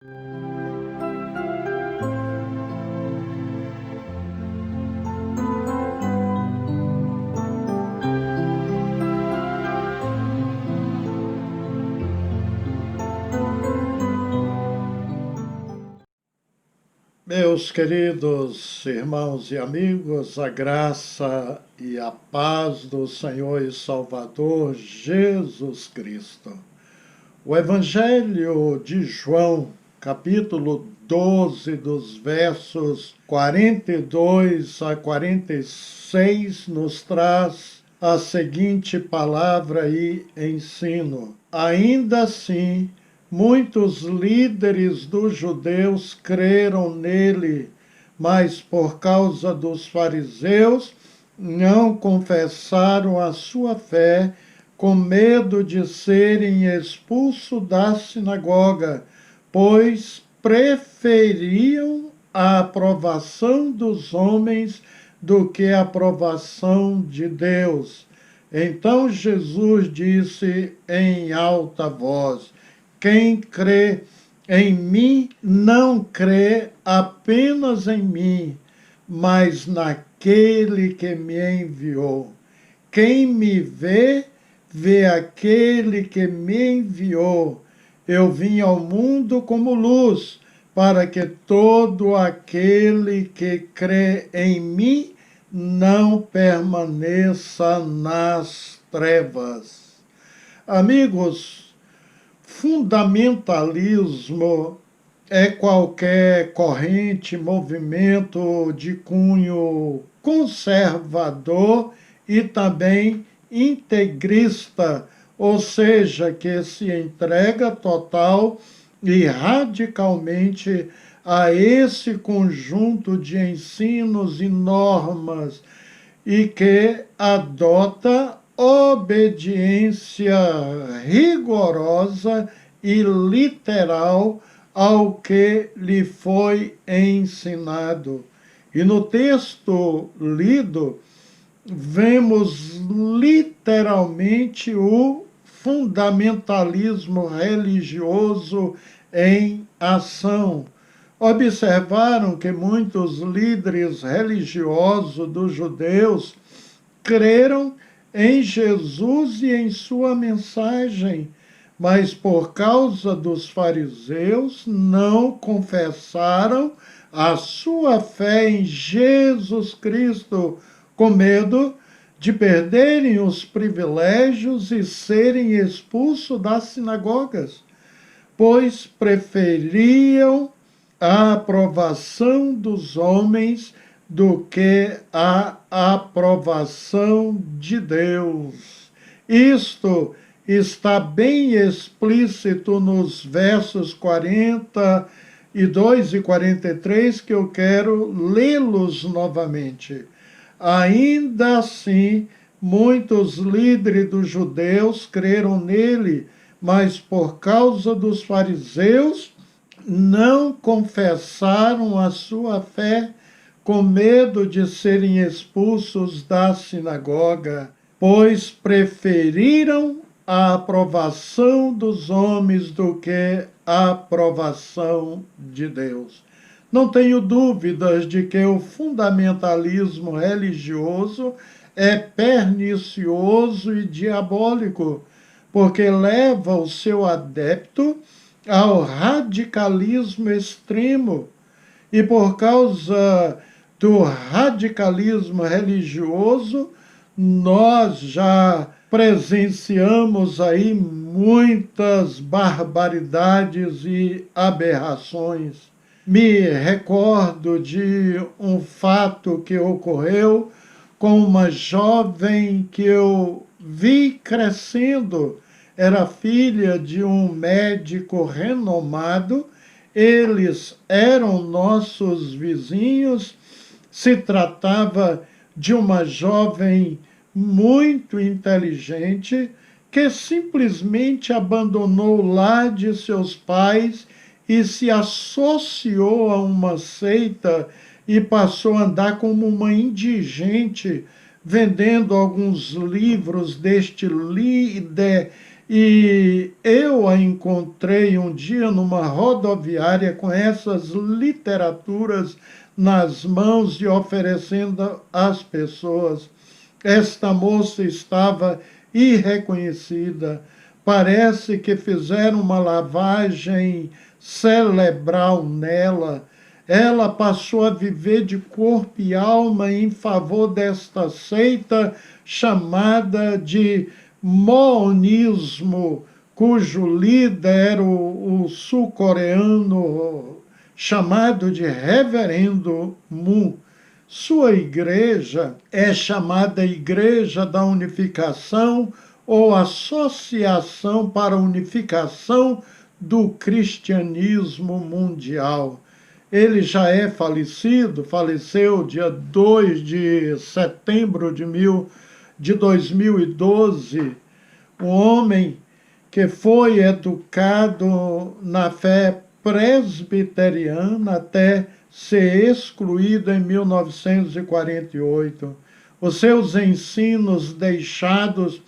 Meus queridos irmãos e amigos, a graça e a paz do Senhor e Salvador Jesus Cristo. O Evangelho de João, capítulo 12, dos versos 42 a 46, nos traz a seguinte palavra e ensino. Ainda assim, muitos líderes dos judeus creram nele, mas por causa dos fariseus não confessaram a sua fé, com medo de serem expulsos da sinagoga, pois preferiam a aprovação dos homens do que a aprovação de Deus. Então Jesus disse em alta voz: quem crê em mim não crê apenas em mim, mas naquele que me enviou. Quem me vê, vê aquele que me enviou. Eu vim ao mundo como luz, para que todo aquele que crê em mim não permaneça nas trevas. Amigos, fundamentalismo é qualquer corrente, movimento de cunho conservador e também integrista, ou seja, que se entrega total e radicalmente a esse conjunto de ensinos e normas e que adota obediência rigorosa e literal ao que lhe foi ensinado. E no texto lido, vemos literalmente o fundamentalismo religioso em ação. Observaram que muitos líderes religiosos dos judeus creram em Jesus e em sua mensagem, mas por causa dos fariseus não confessaram a sua fé em Jesus Cristo, com medo de perderem os privilégios e serem expulsos das sinagogas, pois preferiam a aprovação dos homens do que a aprovação de Deus. Isto está bem explícito nos versos 42 e 43, que eu quero lê-los novamente. Ainda assim, muitos líderes dos judeus creram nele, mas por causa dos fariseus não confessaram a sua fé, com medo de serem expulsos da sinagoga, pois preferiram a aprovação dos homens do que a aprovação de Deus. Não tenho dúvidas de que o fundamentalismo religioso é pernicioso e diabólico, porque leva o seu adepto ao radicalismo extremo. E por causa do radicalismo religioso, nós já presenciamos aí muitas barbaridades e aberrações. Me recordo de um fato que ocorreu com uma jovem que eu vi crescendo. Era filha de um médico renomado, eles eram nossos vizinhos. Se tratava de uma jovem muito inteligente que simplesmente abandonou o lar de seus pais e se associou a uma seita e passou a andar como uma indigente, vendendo alguns livros deste líder e eu a encontrei um dia numa rodoviária com essas literaturas nas mãos e oferecendo às pessoas. Esta moça estava irreconhecida. Parece que fizeram uma lavagem cerebral nela. Ela passou a viver de corpo e alma em favor desta seita chamada de Monismo, cujo líder era o sul-coreano chamado de Reverendo Moon. Sua igreja é chamada Igreja da Unificação ou Associação para a Unificação do Cristianismo Mundial. Ele já é falecido, faleceu dia 2 de setembro de 2012, um homem que foi educado na fé presbiteriana até ser excluído em 1948. Os seus ensinos deixados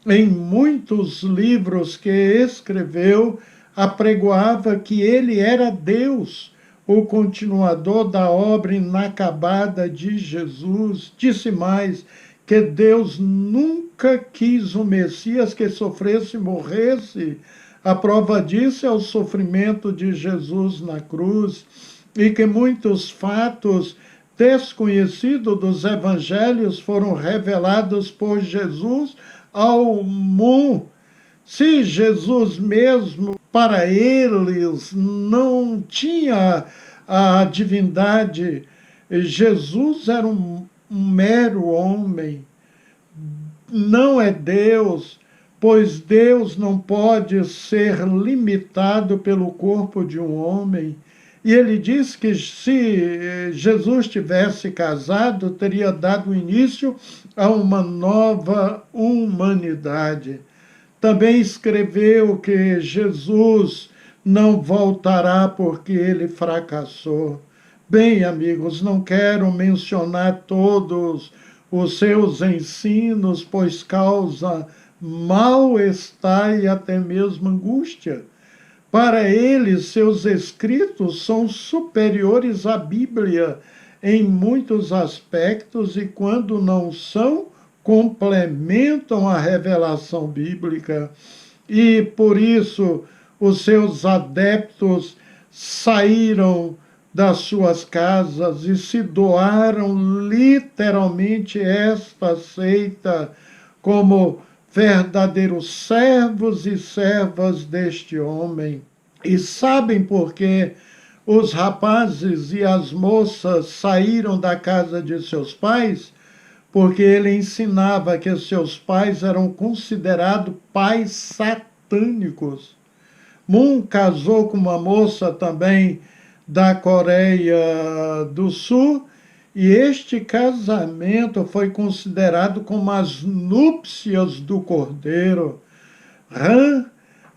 em muitos livros que escreveu apregoava que ele era Deus, o continuador da obra inacabada de Jesus. Disse mais, que Deus nunca quis um Messias que sofresse e morresse. A prova disso é o sofrimento de Jesus na cruz, e que muitos fatos desconhecidos dos evangelhos foram revelados por Jesus ao mundo. Se Jesus mesmo, para eles, não tinha a divindade, Jesus era um mero homem, não é Deus, pois Deus não pode ser limitado pelo corpo de um homem. E ele diz que se Jesus tivesse casado, teria dado início a uma nova humanidade. Também escreveu que Jesus não voltará porque ele fracassou. Bem, amigos, não quero mencionar todos os seus ensinos, pois causa mal-estar e até mesmo angústia. Para ele, seus escritos são superiores à Bíblia em muitos aspectos e, quando não são, complementam a revelação bíblica. E, por isso, os seus adeptos saíram das suas casas e se doaram literalmente esta seita como verdadeiros servos e servas deste homem. E sabem por que os rapazes e as moças saíram da casa de seus pais? Porque ele ensinava que seus pais eram considerados pais satânicos. Moon casou com uma moça também da Coreia do Sul, e este casamento foi considerado como as núpcias do Cordeiro. Han,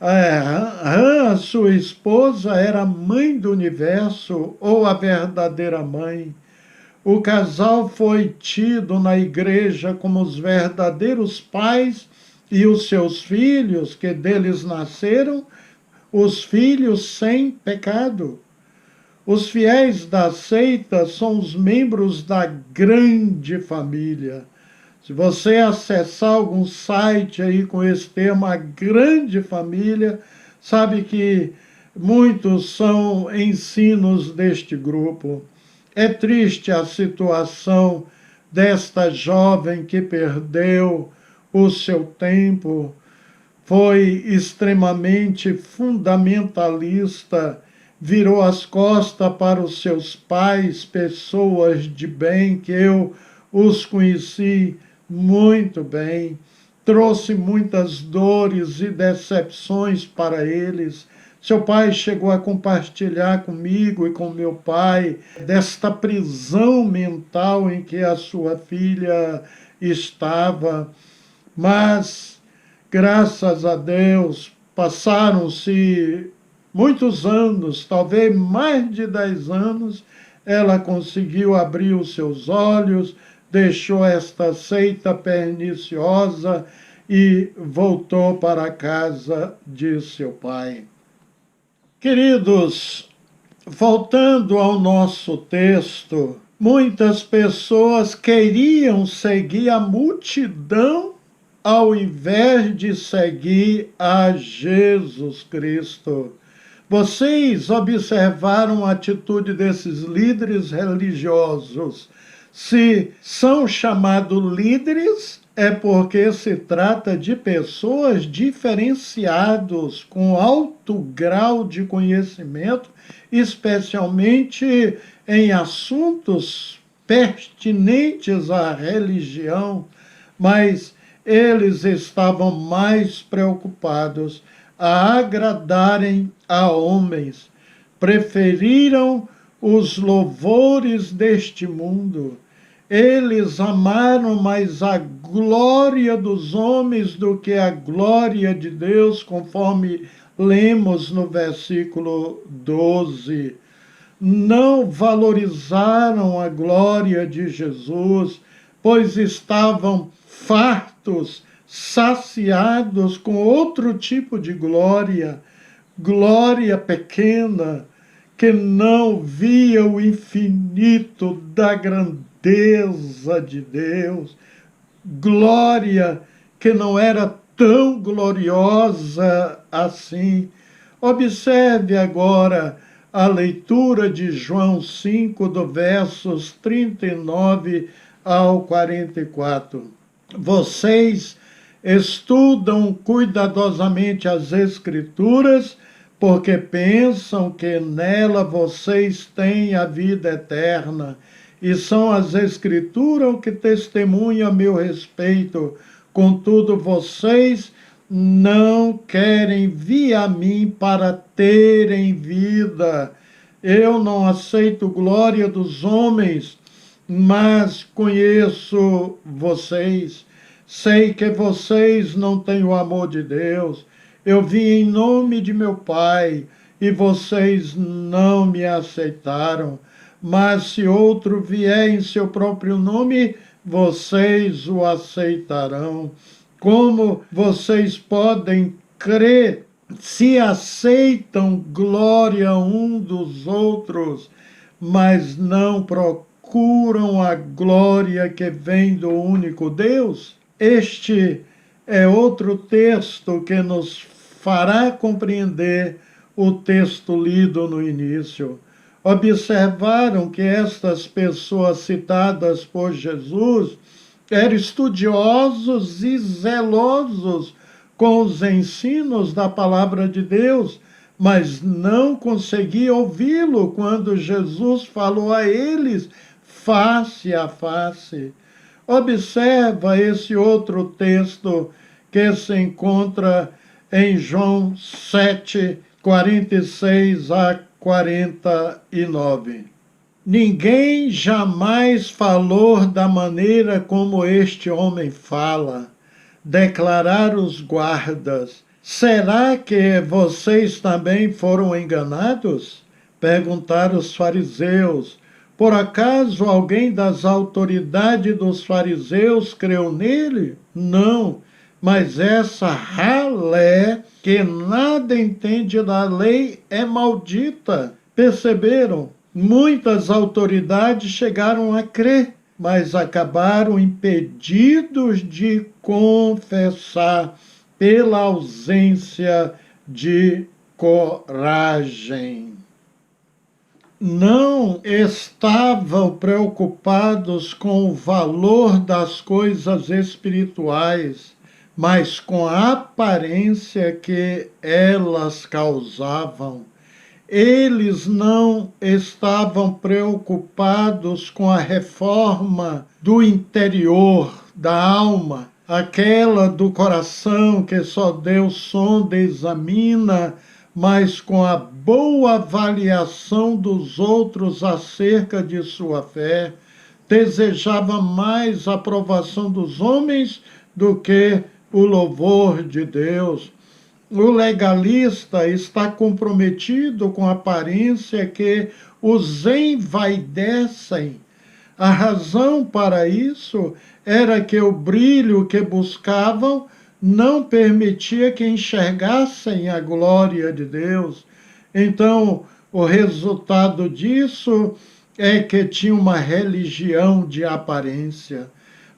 a sua esposa, era a mãe do universo, ou a verdadeira mãe. O casal foi tido na igreja como os verdadeiros pais, e os seus filhos, que deles nasceram, os filhos sem pecado. Os fiéis da seita são os membros da grande família. Se você acessar algum site aí com esse termo, a grande família, sabe que muitos são ensinos deste grupo. É triste a situação desta jovem que perdeu o seu tempo, foi extremamente fundamentalista, virou as costas para os seus pais, pessoas de bem, que eu os conheci muito bem, trouxe muitas dores e decepções para eles. Seu pai chegou a compartilhar comigo e com meu pai desta prisão mental em que a sua filha estava, mas, graças a Deus, passaram-se muitos anos, talvez mais de 10 anos, ela conseguiu abrir os seus olhos, deixou esta seita perniciosa e voltou para a casa de seu pai. Queridos, voltando ao nosso texto, muitas pessoas queriam seguir a multidão ao invés de seguir a Jesus Cristo. Vocês observaram a atitude desses líderes religiosos. Se são chamados líderes, é porque se trata de pessoas diferenciadas, com alto grau de conhecimento, especialmente em assuntos pertinentes à religião, mas eles estavam mais preocupados a agradarem a homens, preferiram os louvores deste mundo. Eles amaram mais a glória dos homens do que a glória de Deus, conforme lemos no versículo 12. Não valorizaram a glória de Jesus, pois estavam fartos, saciados com outro tipo de glória, glória pequena, que não via o infinito da grandeza de Deus, glória que não era tão gloriosa assim. Observe agora a leitura de João 5, do versos 39 ao 44. Vocês estudam cuidadosamente as Escrituras, porque pensam que nela vocês têm a vida eterna, e são as Escrituras que testemunham a meu respeito. Contudo, vocês não querem vir a mim para terem vida. Eu não aceito glória dos homens, mas conheço vocês. Sei que vocês não têm o amor de Deus. Eu vim em nome de meu Pai, e vocês não me aceitaram. Mas se outro vier em seu próprio nome, vocês o aceitarão. Como vocês podem crer se aceitam glória um dos outros, mas não procuram a glória que vem do único Deus? Este é outro texto que nos fará compreender o texto lido no início. Observaram que estas pessoas citadas por Jesus eram estudiosos e zelosos com os ensinos da palavra de Deus, mas não conseguiam ouvi-lo quando Jesus falou a eles face a face. Observa esse outro texto que se encontra em João 7, 46 a 49. Ninguém jamais falou da maneira como este homem fala, declarar os guardas. Será que vocês também foram enganados? Perguntaram os fariseus. Por acaso alguém das autoridades dos fariseus creu nele? Não, mas essa ralé, que nada entende da lei, é maldita. Perceberam? Muitas autoridades chegaram a crer, mas acabaram impedidos de confessar pela ausência de coragem. Não estavam preocupados com o valor das coisas espirituais, mas com a aparência que elas causavam. Eles não estavam preocupados com a reforma do interior, da alma, aquela do coração que só Deus sonda e examina, mas com a boa avaliação dos outros acerca de sua fé. Desejava mais a aprovação dos homens do que o louvor de Deus. O legalista está comprometido com a aparência que os envaidecem. A razão para isso era que o brilho que buscavam não permitia que enxergassem a glória de Deus. Então, o resultado disso é que tinha uma religião de aparência.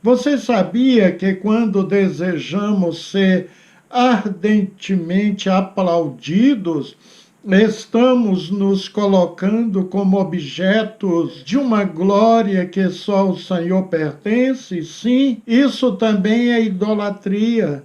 Você sabia que quando desejamos ser ardentemente aplaudidos, estamos nos colocando como objetos de uma glória que só o Senhor pertence? Sim, isso também é idolatria.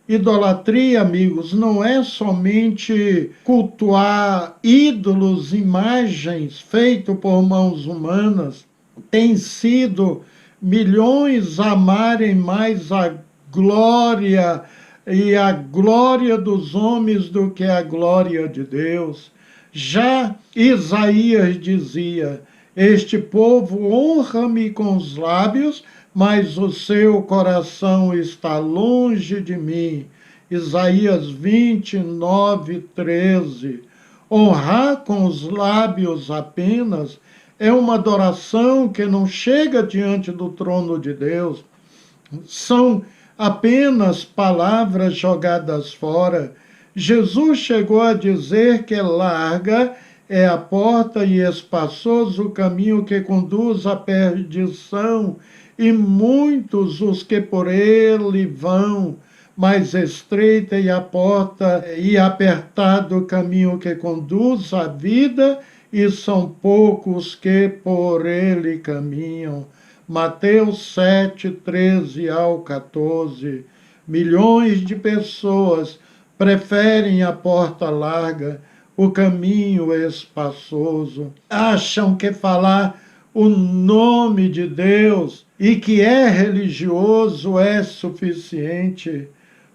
Idolatria, amigos, não é somente cultuar ídolos, imagens feitas por mãos humanas. Tem sido milhões amarem mais a glória e a glória dos homens do que a glória de Deus. Já Isaías dizia: este povo honra-me com os lábios, mas o seu coração está longe de mim. Isaías 29, 13. Honrar com os lábios apenas é uma adoração que não chega diante do trono de Deus. São apenas palavras jogadas fora. Jesus chegou a dizer que larga é a porta e espaçoso o caminho que conduz à perdição, e muitos os que por ele vão, mas estreita é a porta e apertado o caminho que conduz à vida, e são poucos que por ele caminham. Mateus 7, 13 ao 14. Milhões de pessoas preferem a porta larga, o caminho espaçoso. Acham que falar o nome de Deus e que é religioso é suficiente.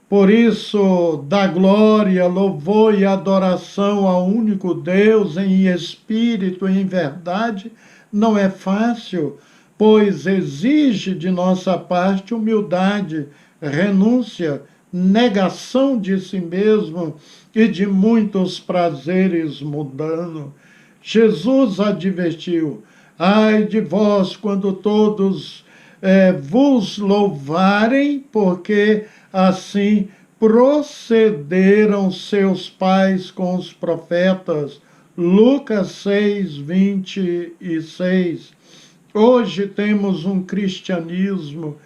Por isso, dá glória, louvor e adoração ao único Deus em espírito e em verdade não é fácil, pois exige de nossa parte humildade, renúncia, negação de si mesmo e de muitos prazeres mundanos. Jesus advertiu: ai de vós quando todos vos louvarem, porque assim procederam seus pais com os profetas. Lucas 6, 26. Hoje temos um cristianismo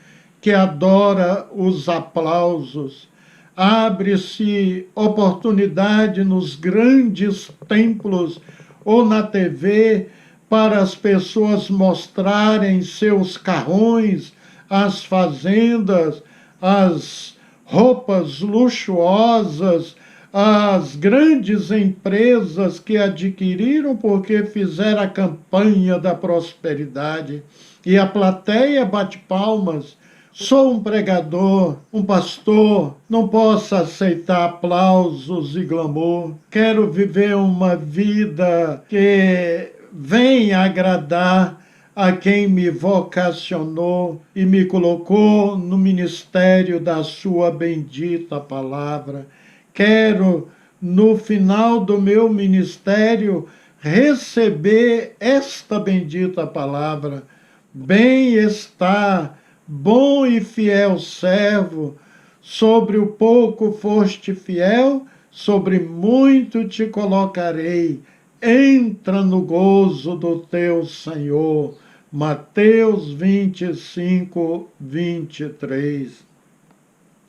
que adora os aplausos. Abre-se oportunidade nos grandes templos ou na TV para as pessoas mostrarem seus carrões, as fazendas, as roupas luxuosas, as grandes empresas que adquiriram porque fizeram a campanha da prosperidade. E a plateia bate palmas. Sou um pregador, um pastor, não posso aceitar aplausos e glamour. Quero viver uma vida que venha agradar a quem me vocacionou e me colocou no ministério da sua bendita palavra. Quero, no final do meu ministério, receber esta bendita palavra. Bem está, bom e fiel servo, sobre o pouco foste fiel, sobre muito te colocarei. Entra no gozo do teu Senhor. Mateus 25, 23.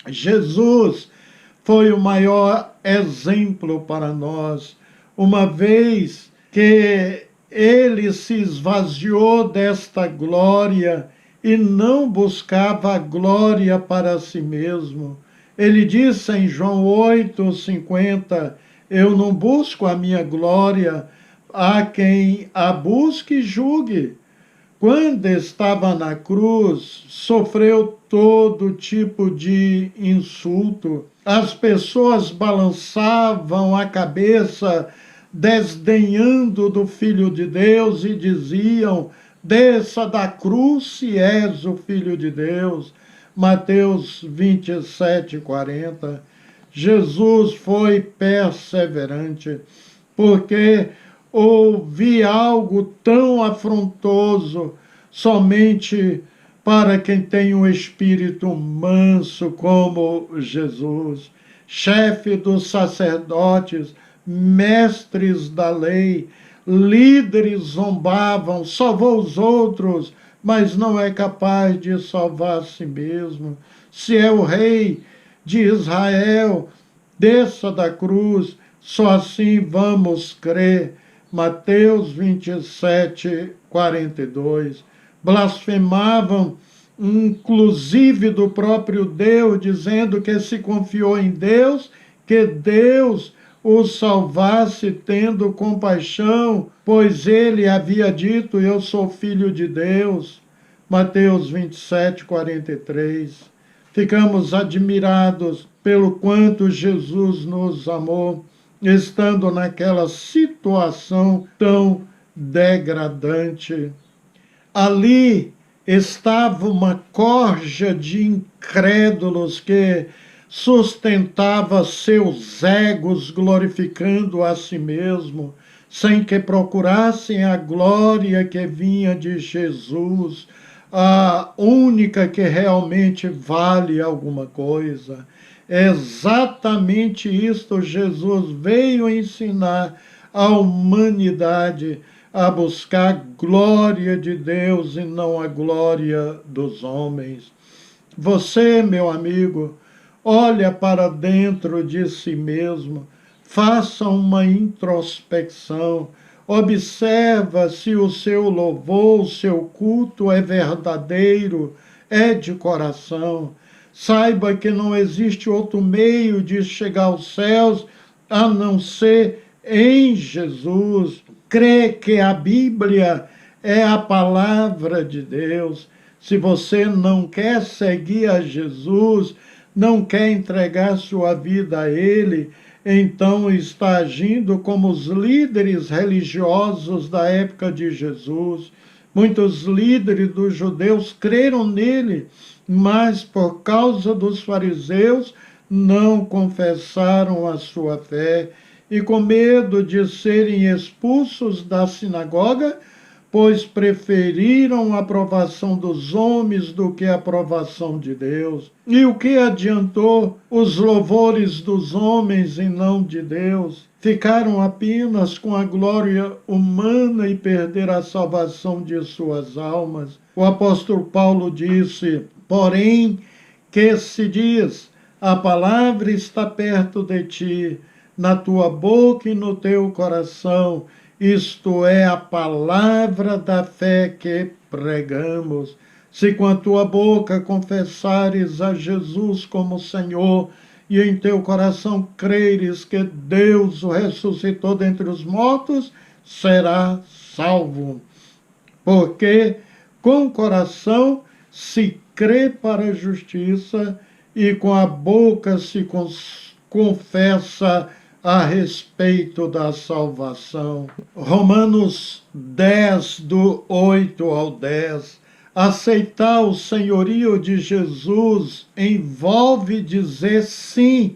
Jesus foi o maior exemplo para nós, uma vez que ele se esvaziou desta glória e não buscava a glória para si mesmo. Ele disse em João 8,50, eu não busco a minha glória, há quem a busque e julgue. Quando estava na cruz, sofreu todo tipo de insulto. As pessoas balançavam a cabeça, desdenhando do Filho de Deus e diziam, desça da cruz se és o Filho de Deus. Mateus 27, 40. Jesus foi perseverante, porque ouvi algo tão afrontoso somente para quem tem um espírito manso como Jesus, chefe dos sacerdotes, mestres da lei, líderes zombavam, salvou os outros, mas não é capaz de salvar a si mesmo. Se é o rei de Israel, desça da cruz, só assim vamos crer. Mateus 27, 42. Blasfemavam, inclusive do próprio Deus, dizendo que se confiou em Deus, que Deus o salvasse tendo compaixão, pois ele havia dito: eu sou filho de Deus. Mateus 27, 43. Ficamos admirados pelo quanto Jesus nos amou, estando naquela situação tão degradante. Ali estava uma corja de incrédulos que sustentava seus egos, glorificando a si mesmo, sem que procurassem a glória que vinha de Jesus, a única que realmente vale alguma coisa. É exatamente isto Jesus veio ensinar à humanidade, a buscar a glória de Deus e não a glória dos homens. Você, meu amigo, olha para dentro de si mesmo, faça uma introspecção, observa se o seu louvor, o seu culto é verdadeiro, é de coração. Saiba que não existe outro meio de chegar aos céus a não ser em Jesus. Crê que a Bíblia é a palavra de Deus. Se você não quer seguir a Jesus, não quer entregar sua vida a Ele, então está agindo como os líderes religiosos da época de Jesus. Muitos líderes dos judeus creram nele, mas por causa dos fariseus não confessaram a sua fé e com medo de serem expulsos da sinagoga, pois preferiram a aprovação dos homens do que a aprovação de Deus. E o que adiantou os louvores dos homens e não de Deus? Ficaram apenas com a glória humana e perderam a salvação de suas almas. O apóstolo Paulo disse: porém, que se diz, a palavra está perto de ti, na tua boca e no teu coração, isto é a palavra da fé que pregamos. Se com a tua boca confessares a Jesus como Senhor e em teu coração creres que Deus o ressuscitou dentre os mortos, será salvo. Porque com o coração se crê para a justiça e com a boca se confessa a respeito da salvação. Romanos 10, do 8 ao 10. Aceitar o senhorio de Jesus envolve dizer sim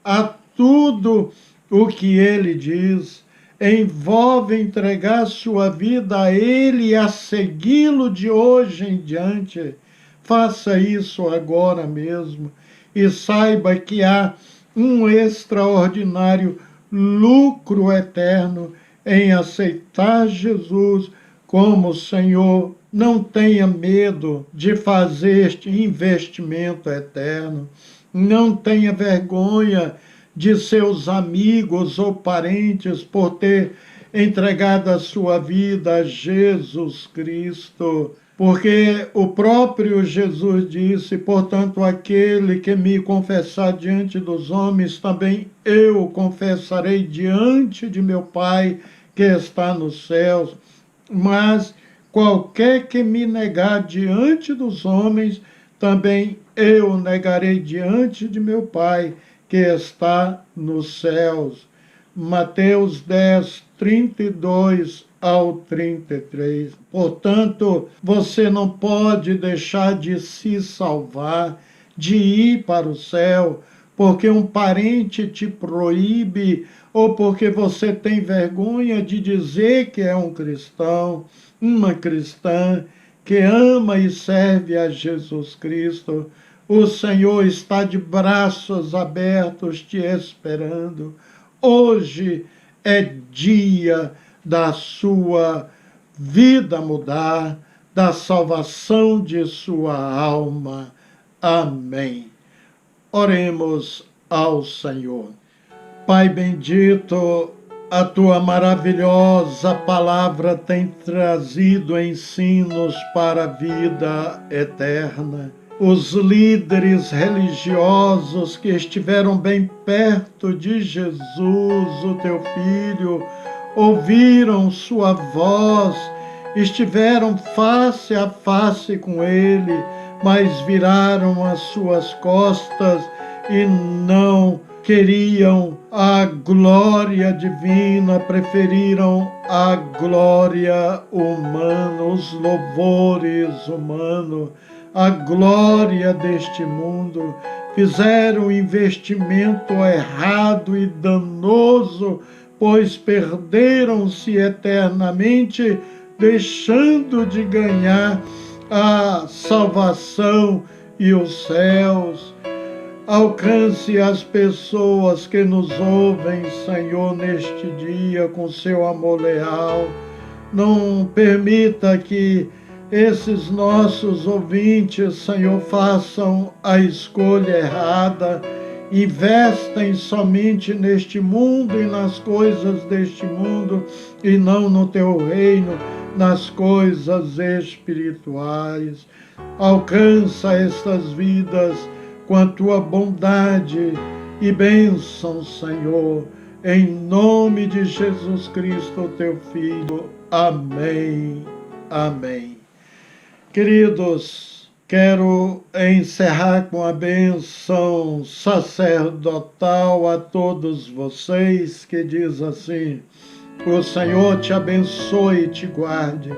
a tudo o que ele diz, envolve entregar sua vida a ele e a segui-lo de hoje em diante. Faça isso agora mesmo e saiba que há um extraordinário lucro eterno em aceitar Jesus como Senhor. Não tenha medo de fazer este investimento eterno. Não tenha vergonha de seus amigos ou parentes por ter entregado a sua vida a Jesus Cristo. Porque o próprio Jesus disse: portanto, aquele que me confessar diante dos homens, também eu confessarei diante de meu Pai que está nos céus. Mas qualquer que me negar diante dos homens, também eu negarei diante de meu Pai que está nos céus. Mateus 10, 32 ao 33. Portanto, você não pode deixar de se salvar, de ir para o céu, porque um parente te proíbe ou porque você tem vergonha de dizer que é um cristão, uma cristã, que ama e serve a Jesus Cristo. O Senhor está de braços abertos te esperando. Hoje é dia da sua vida mudar, da salvação de sua alma. Amém. Oremos ao Senhor. Pai bendito, a tua maravilhosa palavra tem trazido ensinos para a vida eterna. Os líderes religiosos que estiveram bem perto de Jesus, o teu Filho, ouviram sua voz, estiveram face a face com ele, mas viraram as suas costas e não queriam a glória divina, preferiram a glória humana, os louvores humanos, a glória deste mundo. Fizeram um investimento errado e danoso, pois perderam-se eternamente, deixando de ganhar a salvação e os céus. Alcance as pessoas que nos ouvem, Senhor, neste dia com seu amor leal. Não permita que esses nossos ouvintes, Senhor, façam a escolha errada, investem somente neste mundo e nas coisas deste mundo e não no teu reino, nas coisas espirituais. Alcança estas vidas com a tua bondade e bênção, Senhor, em nome de Jesus Cristo, teu Filho. Amém. Amém. Queridos, quero encerrar com a bênção sacerdotal a todos vocês, que diz assim: o Senhor te abençoe e te guarde.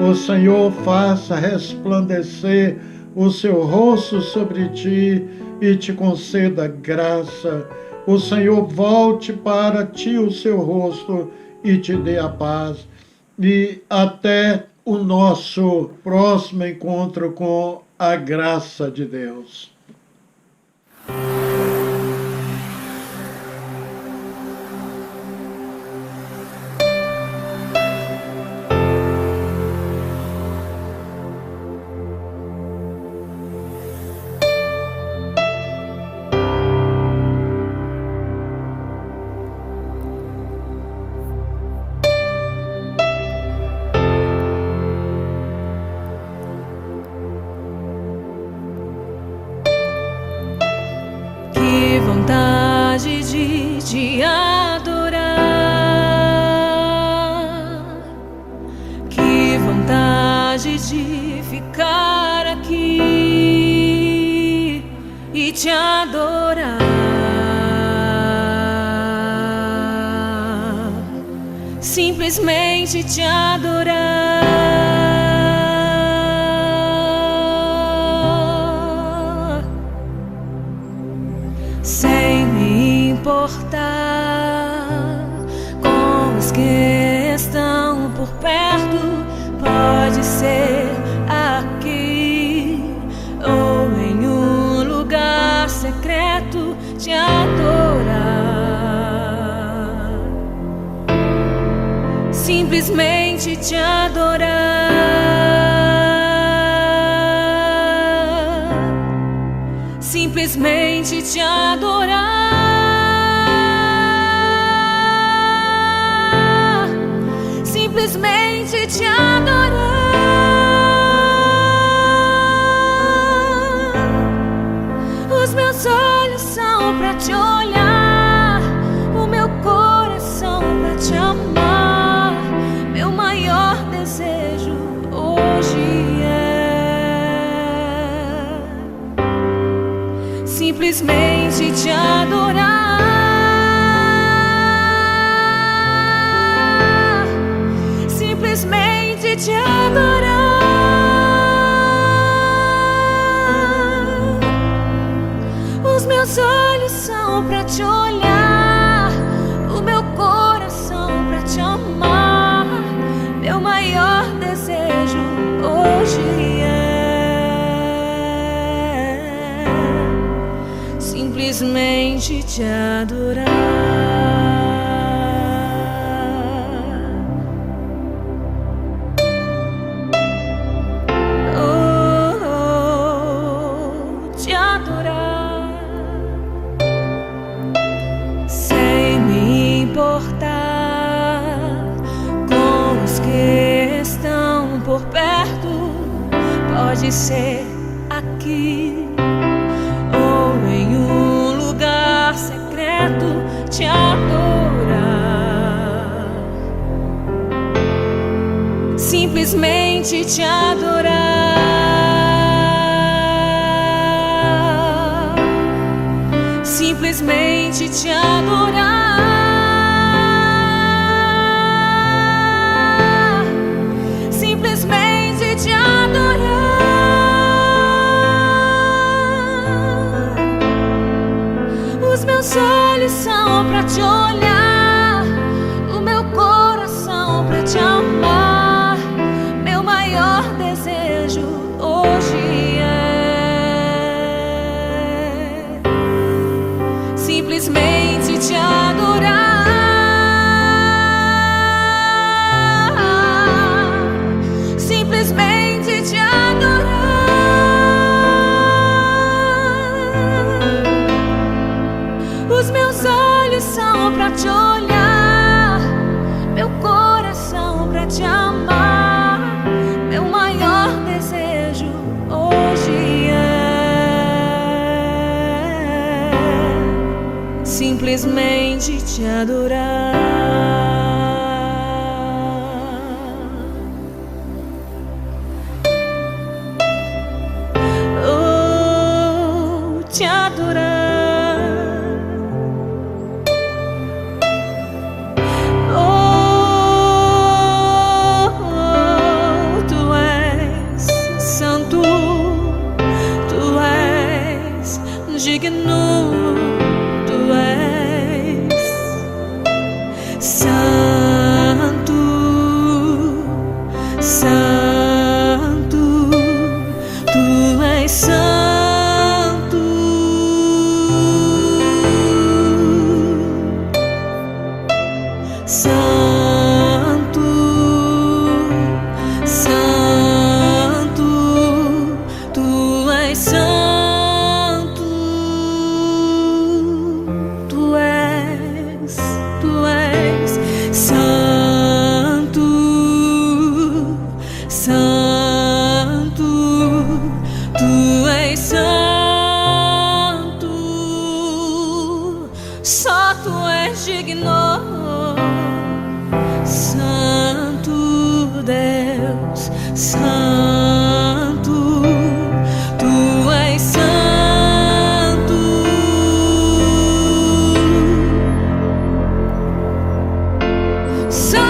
O Senhor faça resplandecer o seu rosto sobre ti e te conceda graça. O Senhor volte para ti o seu rosto e te dê a paz. E até o nosso próximo encontro com a graça de Deus. Vontade de te adorar, que vontade de ficar aqui e te adorar, simplesmente te adorar. Sem me importar com os que estão por perto, pode ser aqui ou em um lugar secreto te adorar, simplesmente te adorar, simplesmente te adorar, simplesmente te adorar. Os meus olhos são pra te olhar, o meu coração pra te amar. Meu maior desejo hoje é simplesmente te adorar, simplesmente te adorar. Os meus olhos são pra te olhar, o meu coração pra te amar. Meu maior desejo hoje simplesmente te adorar. Te adorar, sem me importar com os que estão por perto. Pode ser aqui ou em um lugar secreto, te adorar, simplesmente te adorar, simplesmente te adorar, simplesmente te adorar. Os meus olhos são pra te olhar, o meu coração pra te amar. Meu maior desejo hoje é simplesmente te adorar, simplesmente te adorar. Os meus olhos são pra te olhar, meu coração pra te amar. Meu maior desejo hoje é simplesmente te adorar. Oh, te adorar. Digno, tu és santo, santo, tu és santo, santo, santo, tu és santo. Santo, tu és santo, só tu és digno. Santo Deus, santo, tu és santo, santo.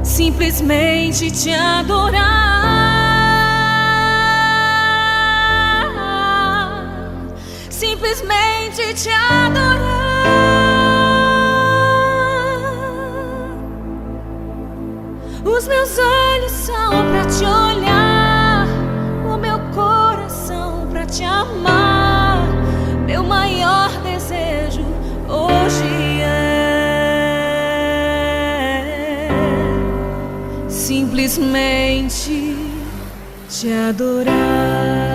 Simplesmente te adorar, simplesmente te adorar. Os meus olhos são pra te olhar, o meu coração pra te amar. Meu maior desejo hoje é simplesmente te adorar.